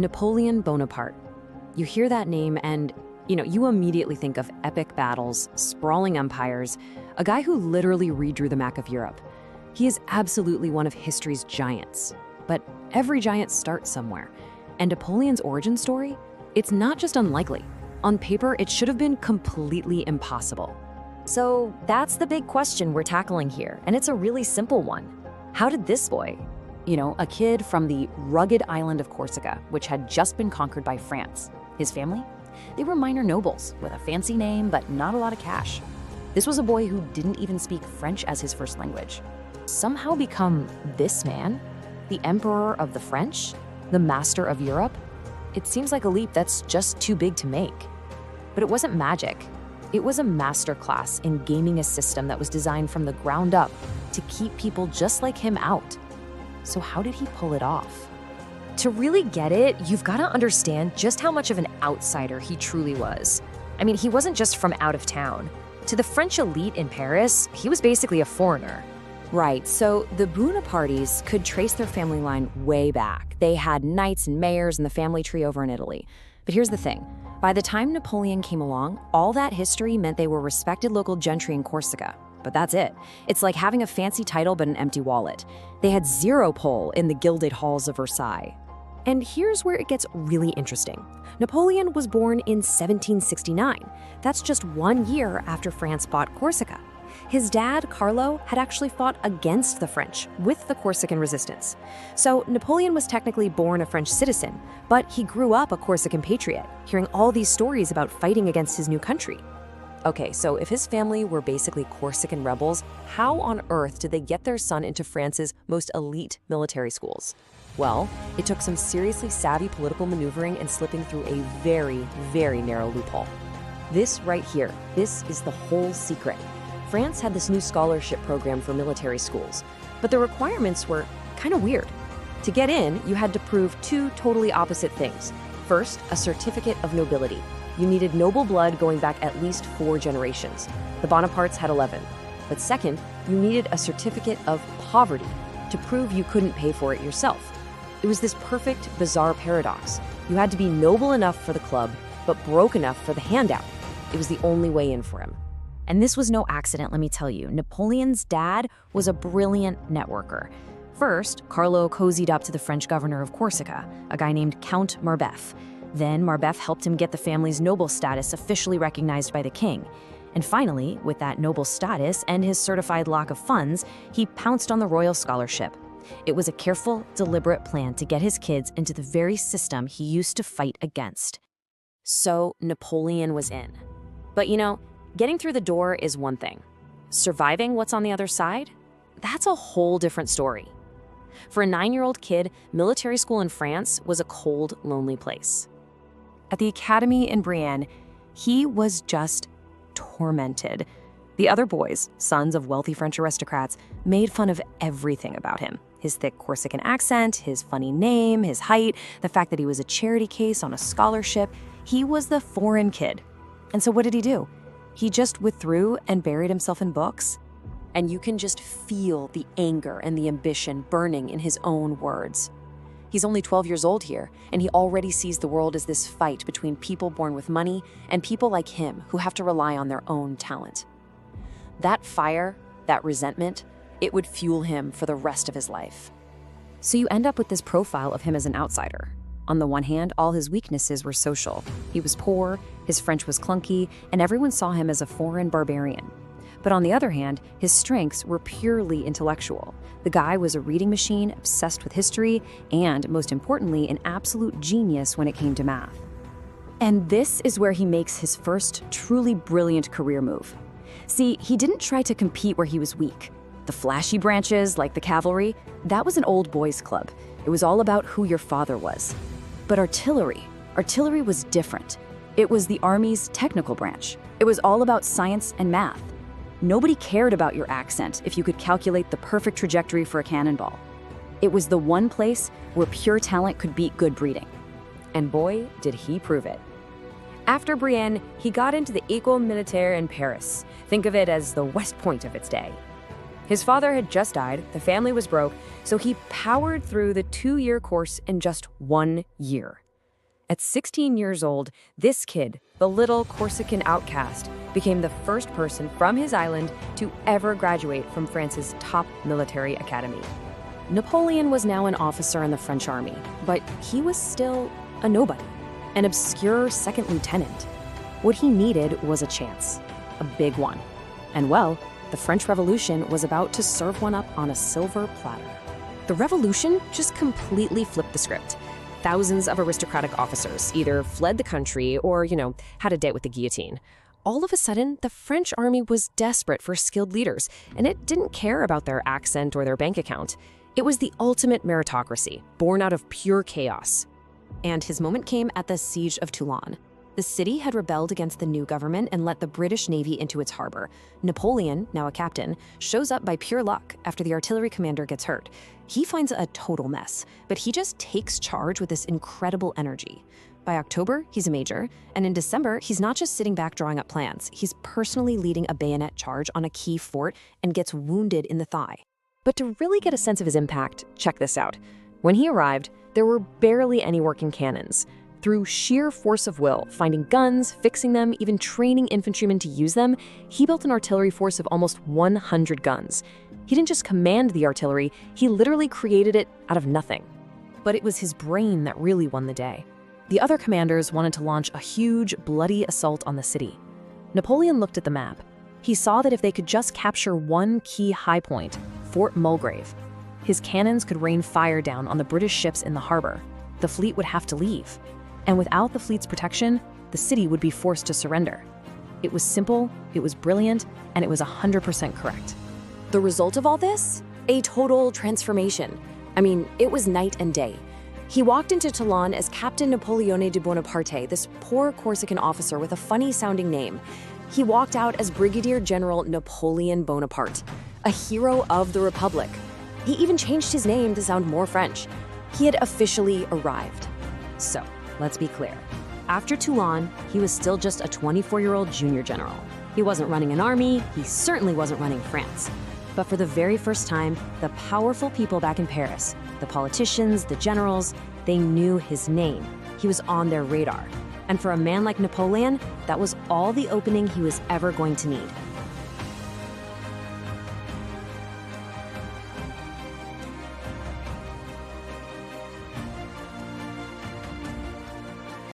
Napoleon Bonaparte. You hear that name and, you immediately think of epic battles, sprawling empires, a guy who literally redrew the map of Europe. He is absolutely one of history's giants. But every giant starts somewhere. And Napoleon's origin story? It's not just unlikely. On paper, it should have been completely impossible. So that's the big question we're tackling here, and it's a really simple one. How did this boy, a kid from the rugged island of Corsica, which had just been conquered by France, his family? They were minor nobles with a fancy name but not a lot of cash. This was a boy who didn't even speak French as his first language. Somehow become this man, the emperor of the French, the master of Europe? It seems like a leap that's just too big to make. But it wasn't magic. It was a masterclass in gaming a system that was designed from the ground up to keep people just like him out. So how did he pull it off? To really get it, you've got to understand just how much of an outsider he truly was. I mean, he wasn't just from out of town. To the French elite in Paris, he was basically a foreigner. Right, so the Bonapartes could trace their family line way back. They had knights and mayors in the family tree over in Italy. But here's the thing. By the time Napoleon came along, all that history meant they were respected local gentry in Corsica. But that's it. It's like having a fancy title but an empty wallet. They had zero pull in the gilded halls of Versailles. And here's where it gets really interesting. Napoleon was born in 1769. That's just 1 year after France bought Corsica. His dad, Carlo, had actually fought against the French with the Corsican resistance. So Napoleon was technically born a French citizen, but he grew up a Corsican patriot, hearing all these stories about fighting against his new country. Okay, so if his family were basically Corsican rebels, how on earth did they get their son into France's most elite military schools? Well, it took some seriously savvy political maneuvering and slipping through a very, very narrow loophole. This right here, this is the whole secret. France had this new scholarship program for military schools, but the requirements were kind of weird. To get in, you had to prove two totally opposite things. First, a certificate of nobility. You needed noble blood going back at least 4 generations. The Bonapartes had 11. But second, you needed a certificate of poverty to prove you couldn't pay for it yourself. It was this perfect, bizarre paradox. You had to be noble enough for the club, but broke enough for the handout. It was the only way in for him. And this was no accident, let me tell you. Napoleon's dad was a brilliant networker. First, Carlo cozied up to the French governor of Corsica, a guy named Count Marbeuf. Then Marbeuf helped him get the family's noble status officially recognized by the king. And finally, with that noble status and his certified lock of funds, he pounced on the royal scholarship. It was a careful, deliberate plan to get his kids into the very system he used to fight against. So Napoleon was in. But getting through the door is one thing. Surviving what's on the other side? That's a whole different story. For a 9-year-old kid, military school in France was a cold, lonely place. At the academy in Brienne, he was just tormented. The other boys, sons of wealthy French aristocrats, made fun of everything about him. His thick Corsican accent, his funny name, his height, the fact that he was a charity case on a scholarship. He was the foreign kid. And so what did he do? He just withdrew and buried himself in books. And you can just feel the anger and the ambition burning in his own words. He's only 12 years old here, and he already sees the world as this fight between people born with money and people like him who have to rely on their own talent. That fire, that resentment, it would fuel him for the rest of his life. So you end up with this profile of him as an outsider. On the one hand, all his weaknesses were social. He was poor, his French was clunky, and everyone saw him as a foreign barbarian. But on the other hand, his strengths were purely intellectual. The guy was a reading machine, obsessed with history, and, most importantly, an absolute genius when it came to math. And this is where he makes his first truly brilliant career move. See, he didn't try to compete where he was weak. The flashy branches, like the cavalry, that was an old boys' club. It was all about who your father was. But artillery was different. It was the army's technical branch. It was all about science and math. Nobody cared about your accent if you could calculate the perfect trajectory for a cannonball. It was the one place where pure talent could beat good breeding. And boy, did he prove it. After Brienne, he got into the École Militaire in Paris. Think of it as the West Point of its day. His father had just died, the family was broke, so he powered through the 2-year course in just 1 year. At 16 years old, this kid, the little Corsican outcast, became the first person from his island to ever graduate from France's top military academy. Napoleon was now an officer in the French army, but he was still a nobody, an obscure second lieutenant. What he needed was a chance, a big one. And well, the French Revolution was about to serve one up on a silver platter. The revolution just completely flipped the script. Thousands of aristocratic officers either fled the country or, had a date with the guillotine. All of a sudden, the French army was desperate for skilled leaders, and it didn't care about their accent or their bank account. It was the ultimate meritocracy, born out of pure chaos. And his moment came at the siege of Toulon. The city had rebelled against the new government and let the British Navy into its harbor. Napoleon, now a captain, shows up by pure luck after the artillery commander gets hurt. He finds a total mess, but he just takes charge with this incredible energy. By October, he's a major, and in December, he's not just sitting back drawing up plans. He's personally leading a bayonet charge on a key fort and gets wounded in the thigh. But to really get a sense of his impact, check this out. When he arrived, there were barely any working cannons. Through sheer force of will, finding guns, fixing them, even training infantrymen to use them, he built an artillery force of almost 100 guns. He didn't just command the artillery, he literally created it out of nothing. But it was his brain that really won the day. The other commanders wanted to launch a huge, bloody assault on the city. Napoleon looked at the map. He saw that if they could just capture one key high point, Fort Mulgrave, his cannons could rain fire down on the British ships in the harbor. The fleet would have to leave. And without the fleet's protection, the city would be forced to surrender. It was simple, it was brilliant, and it was 100% correct. The result of all this? A total transformation. I mean, it was night and day. He walked into Toulon as Captain Napoleon Bonaparte, this poor Corsican officer with a funny-sounding name. He walked out as Brigadier General Napoleon Bonaparte, a hero of the Republic. He even changed his name to sound more French. He had officially arrived. So, let's be clear. After Toulon, he was still just a 24-year-old junior general. He wasn't running an army, he certainly wasn't running France. But for the very first time, the powerful people back in Paris, the politicians, the generals, they knew his name. He was on their radar. And for a man like Napoleon, that was all the opening he was ever going to need.